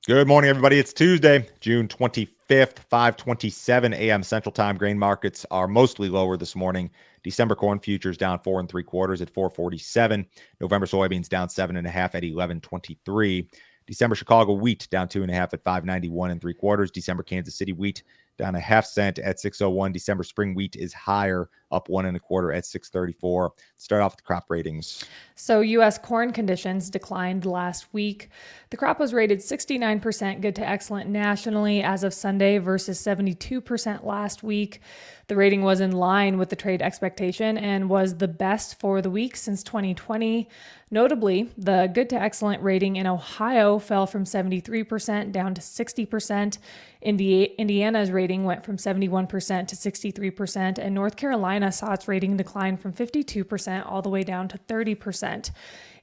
Good morning, everybody. It's Tuesday, June 25th, 5:27 a.m. Central Time. Grain markets are mostly lower this morning. December corn futures down 4 3/4 at 447. November soybeans down 7.5 at 1123. December Chicago wheat down 2.5 at 591 3/4. December Kansas City wheat down a half cent at 601. December spring wheat is higher, up 1 1/4 at 634. Start off with the crop ratings. So, U.S. corn conditions declined last week. The crop was rated 69% good to excellent nationally as of Sunday versus 72% last week. The rating was in line with the trade expectation and was the best for the week since 2020. Notably, the good to excellent rating in Ohio fell from 73% down to 60%. Indiana's rating went from 71% to 63%, and North Carolina saw its rating decline from 52% all the way down to 30%.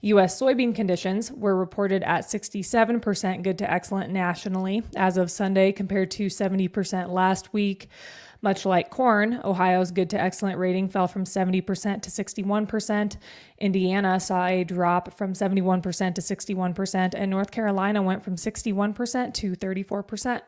U.S. soybean conditions were reported at 67% good to excellent nationally as of Sunday compared to 70% last week. Much like corn, Ohio's good to excellent rating fell from 70% to 61%. Indiana saw a drop from 71% to 61%, and North Carolina went from 61% to 34%.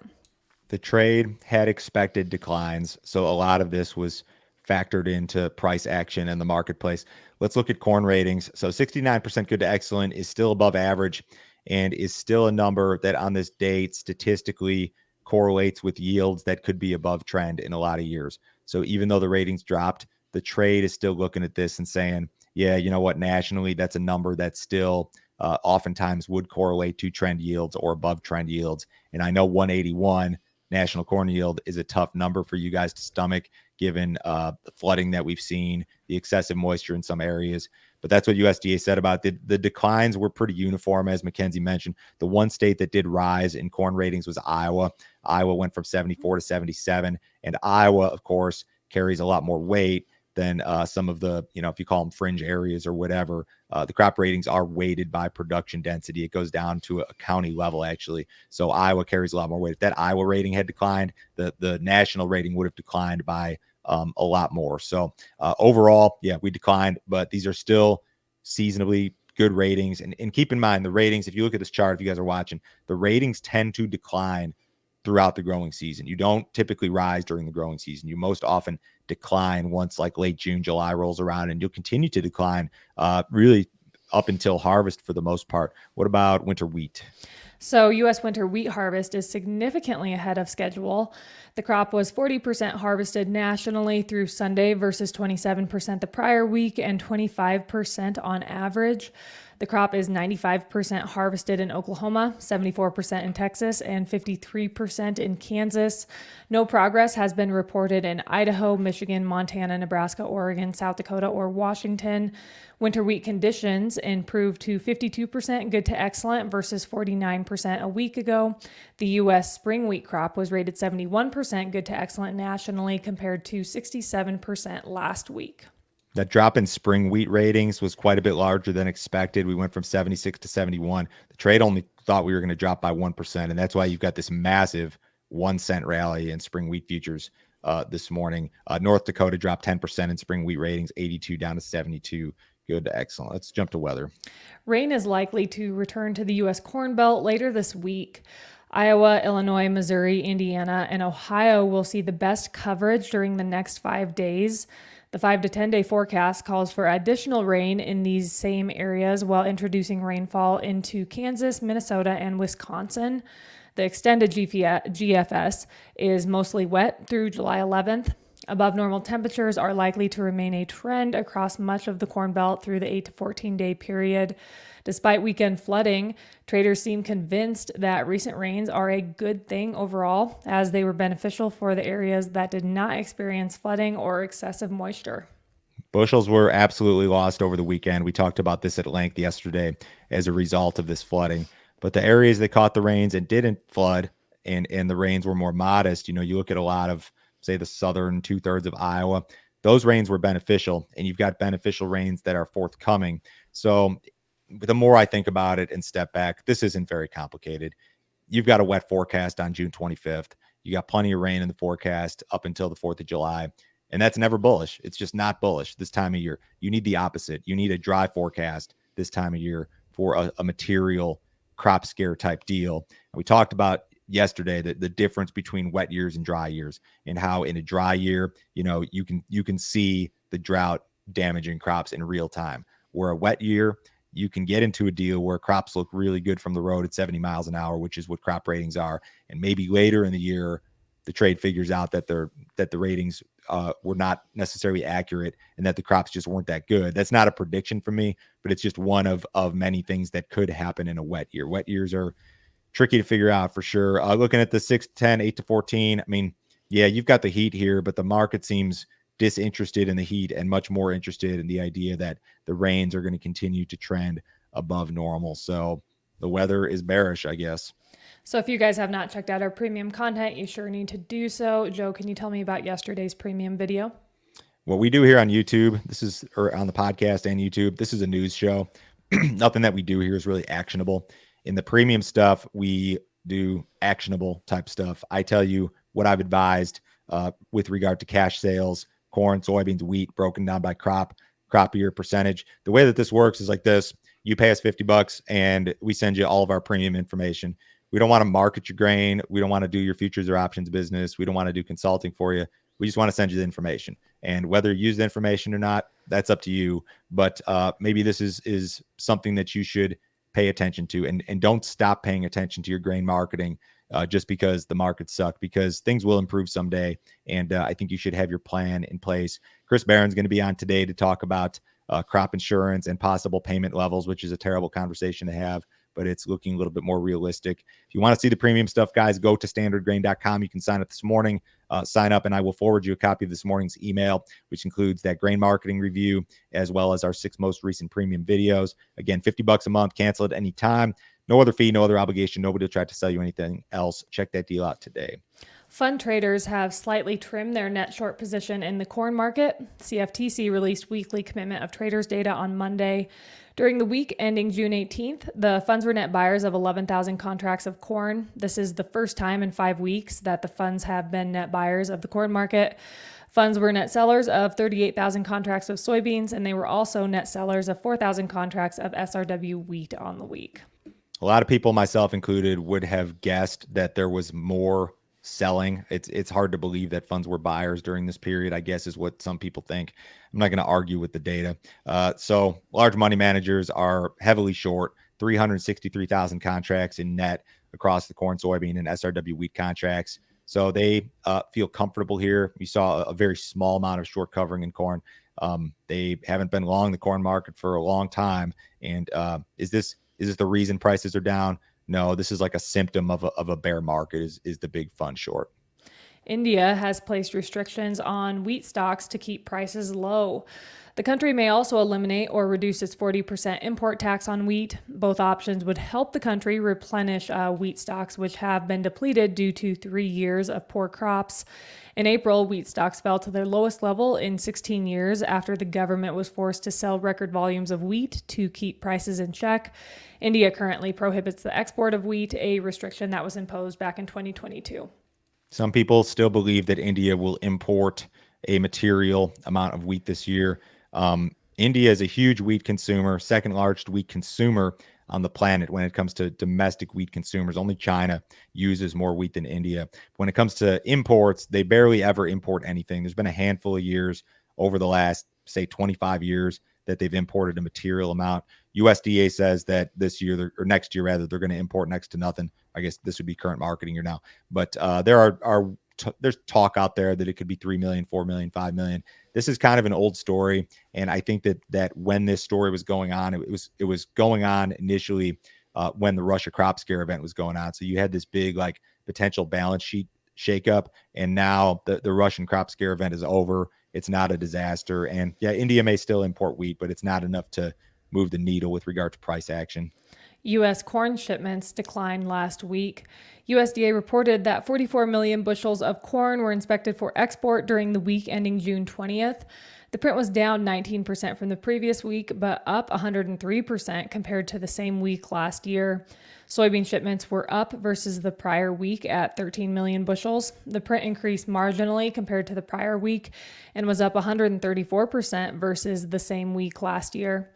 The trade had expected declines, so a lot of this was factored into price action in the marketplace. Let's look at corn ratings. So 69% good to excellent is still above average and is still a number that on this date statistically correlates with yields that could be above trend in a lot of years. So even though the ratings dropped, the trade is still looking at this and saying, yeah, you know what, nationally, that's a number that still oftentimes would correlate to trend yields or above trend yields. And I know 181 national corn yield is a tough number for you guys to stomach given the flooding that we've seen, the excessive moisture in some areas. But that's what USDA said about it. The declines were pretty uniform, as Mackenzie mentioned. The one state that did rise in corn ratings was Iowa. Iowa went from 74 to 77. And Iowa, of course, carries a lot more weight than some of the, if you call them fringe areas or whatever. The crop ratings are weighted by production density. It goes down to a county level, actually. So Iowa carries a lot more weight. If that Iowa rating had declined, the national rating would have declined by a lot more. So overall, yeah, we declined, but these are still seasonably good ratings. And keep in mind, the ratings, if you look at this chart, if you guys are watching, the ratings tend to decline throughout the growing season. You don't typically rise during the growing season. You most often decline once like late June, July rolls around, and you'll continue to decline really up until harvest for the most part. What about winter wheat? So, U.S. winter wheat harvest is significantly ahead of schedule. The crop was 40% harvested nationally through Sunday versus 27% the prior week and 25% on average. The crop is 95% harvested in Oklahoma, 74% in Texas, and 53% in Kansas. No progress has been reported in Idaho, Michigan, Montana, Nebraska, Oregon, South Dakota, or Washington. Winter wheat conditions improved to 52% good to excellent versus 49% a week ago. The U.S. spring wheat crop was rated 71% good to excellent nationally compared to 67% last week. That drop in spring wheat ratings was quite a bit larger than expected. We went from 76 to 71. The trade only thought we were going to drop by 1%. And that's why you've got this massive 1 cent rally in spring wheat futures this morning. North Dakota dropped 10% in spring wheat ratings, 82 down to 72. Good to excellent. Let's jump to weather. Rain is likely to return to the U.S. Corn Belt later this week. Iowa, Illinois, Missouri, Indiana, and Ohio will see the best coverage during the next 5 days. The 5 to 10 day forecast calls for additional rain in these same areas while introducing rainfall into Kansas, Minnesota, and Wisconsin. The extended GFS is mostly wet through July 11th. Above normal temperatures are likely to remain a trend across much of the Corn Belt through the 8 to 14 day period. Despite weekend flooding, traders seem convinced that recent rains are a good thing overall, as they were beneficial for the areas that did not experience flooding or excessive moisture. Bushels were absolutely lost over the weekend. We talked about this at length yesterday as a result of this flooding. But the areas that caught the rains and didn't flood and the rains were more modest, you look at a lot of, say, the southern 2/3 of Iowa, those rains were beneficial, and you've got beneficial rains that are forthcoming. So the more I think about it and step back, this isn't very complicated. You've got a wet forecast on June 25th. You got plenty of rain in the forecast up until the 4th of July. And that's never bullish. It's just not bullish this time of year. You need the opposite. You need a dry forecast this time of year for a material crop scare type deal. And we talked about yesterday the difference between wet years and dry years, and how in a dry year, you can see the drought damaging crops in real time. Where a wet year, you can get into a deal where crops look really good from the road at 70 miles an hour, which is what crop ratings are. And maybe later in the year, the trade figures out that the ratings were not necessarily accurate, and that the crops just weren't that good. That's not a prediction for me, but it's just one of many things that could happen in a wet year. Wet years are tricky to figure out for sure. Looking at the 6-10, 8-14, I mean, yeah, you've got the heat here, but the market seems disinterested in the heat and much more interested in the idea that the rains are going to continue to trend above normal. So the weather is bearish, I guess. So if you guys have not checked out our premium content, you sure need to do so. Joe, can you tell me about yesterday's premium video? What we do here on YouTube, or on the podcast and YouTube, this is a news show. Nothing that we do here is really actionable. In the premium stuff, we do actionable type stuff. I tell you what I've advised with regard to cash sales, corn, soybeans, wheat, broken down by crop year percentage. The way that this works is like this. You pay us $50 and we send you all of our premium information. We don't want to market your grain. We don't want to do your futures or options business. We don't want to do consulting for you. We just want to send you the information. And whether you use the information or not, that's up to you. But maybe this is something that you should pay attention to, and don't stop paying attention to your grain marketing just because the markets suck, because things will improve someday. And I think you should have your plan in place. Chris Barron's going to be on today to talk about crop insurance and possible payment levels, which is a terrible conversation to have, but it's looking a little bit more realistic. If you want to see the premium stuff, guys, go to standardgrain.com. You can sign up this morning, sign up, and I will forward you a copy of this morning's email, which includes that grain marketing review, as well as our 6 most recent premium videos. Again, $50 a month, cancel at any time. No other fee, no other obligation. Nobody will try to sell you anything else. Check that deal out today. Fund traders have slightly trimmed their net short position in the corn market. CFTC released weekly commitment of traders data on Monday. During the week ending June 18th, the funds were net buyers of 11,000 contracts of corn. This is the first time in 5 weeks that the funds have been net buyers of the corn market. Funds were net sellers of 38,000 contracts of soybeans, and they were also net sellers of 4,000 contracts of SRW wheat on the week. A lot of people, myself included, would have guessed that there was more selling. It's hard to believe that funds were buyers during this period, I guess, is what some people think. I'm not going to argue with the data. So large money managers are heavily short, 363,000 contracts in net across the corn, soybean, and SRW wheat contracts. So they feel comfortable here. You saw a very small amount of short covering in corn. They haven't been long the corn market for a long time. And is this the reason prices are down? No, this is like a symptom of a bear market is the big fund short. India has placed restrictions on wheat stocks to keep prices low. The country may also eliminate or reduce its 40% import tax on wheat. Both options would help the country replenish wheat stocks, which have been depleted due to 3 years of poor crops. In April, wheat stocks fell to their lowest level in 16 years after the government was forced to sell record volumes of wheat to keep prices in check. India currently prohibits the export of wheat, a restriction that was imposed back in 2022. Some people still believe that India will import a material amount of wheat this year. India is a huge wheat consumer, second largest wheat consumer on the planet when it comes to domestic wheat consumers. Only China uses more wheat than India. When it comes to imports, they barely ever import anything. There's been a handful of years over the last, say, 25 years that they've imported a material amount. USDA says that this year, or next year rather, they're going to import next to nothing. I guess this would be current marketing year now. But there's talk out there that it could be 3 million, 4 million, 5 million. This is kind of an old story. And I think that when this story was going on, it was going on initially when the Russia crop scare event was going on. So you had this big like potential balance sheet shakeup. And now the Russian crop scare event is over. It's not a disaster. And yeah, India may still import wheat, but it's not enough to move the needle with regard to price action. U.S. corn shipments declined last week. USDA reported that 44 million bushels of corn were inspected for export during the week ending June 20th. The print was down 19% from the previous week, but up 103% compared to the same week last year. Soybean shipments were up versus the prior week at 13 million bushels. The print increased marginally compared to the prior week and was up 134% versus the same week last year.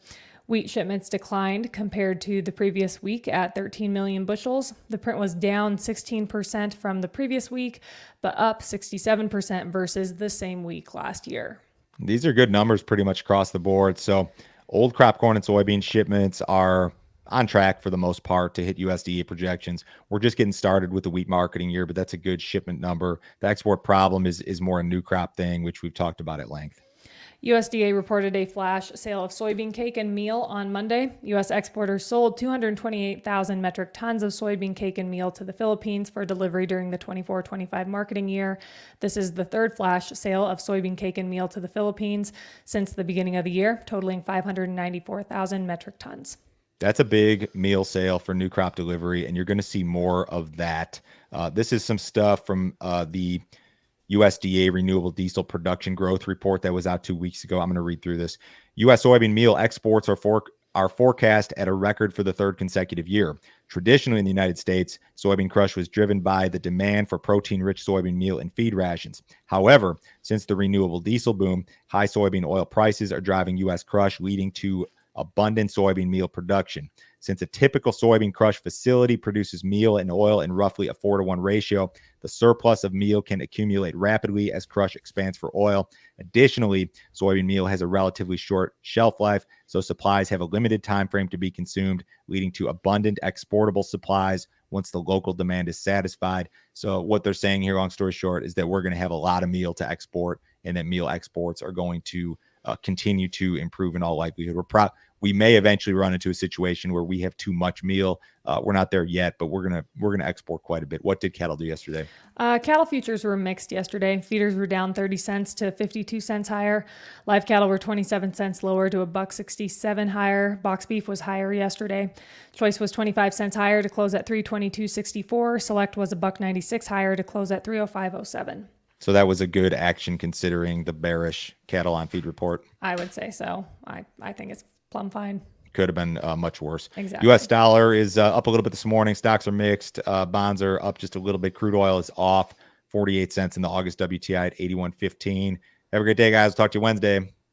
Wheat shipments declined compared to the previous week at 13 million bushels. The print was down 16% from the previous week, but up 67% versus the same week last year. These are good numbers pretty much across the board. So old crop corn and soybean shipments are on track for the most part to hit USDA projections. We're just getting started with the wheat marketing year, but that's a good shipment number. The export problem is more a new crop thing, which we've talked about at length. USDA reported a flash sale of soybean cake and meal on Monday. U.S. exporters sold 228,000 metric tons of soybean cake and meal to the Philippines for delivery during the 24-25 marketing year. This is the third flash sale of soybean cake and meal to the Philippines since the beginning of the year, totaling 594,000 metric tons. That's a big meal sale for new crop delivery, and you're going to see more of that. This is some stuff from the USDA renewable diesel production growth report that was out 2 weeks ago. I'm going to read through this. U.S. soybean meal exports are forecast at a record for the third consecutive year. Traditionally in the United States, soybean crush was driven by the demand for protein-rich soybean meal and feed rations. However, since the renewable diesel boom, high soybean oil prices are driving U.S. crush, leading to abundant soybean meal production. Since a typical soybean crush facility produces meal and oil in roughly a 4-to-1 ratio, the surplus of meal can accumulate rapidly as crush expands for oil. Additionally, soybean meal has a relatively short shelf life, so supplies have a limited time frame to be consumed, leading to abundant exportable supplies once the local demand is satisfied. So what they're saying here, long story short, is that we're going to have a lot of meal to export, and that meal exports are going to continue to improve in all likelihood. We may eventually run into a situation where we have too much meal. We're not there yet, but we're gonna export quite a bit. What did cattle do yesterday? Cattle futures were mixed yesterday. Feeders were down 30 cents to 52 cents higher. Live cattle were 27 cents lower to $1.67 higher. Box beef was higher yesterday. Choice was 25 cents higher to close at 322.64. Select was $1.96 higher to close at 305.07. So that was a good action considering the bearish cattle on feed report. I would say so. I think it's plumb fine. Could have been much worse. Exactly. U.S. dollar is up a little bit this morning. Stocks are mixed. Bonds are up just a little bit. Crude oil is off 48 cents in the August WTI at 81.15. Have a great day, guys. Talk to you Wednesday.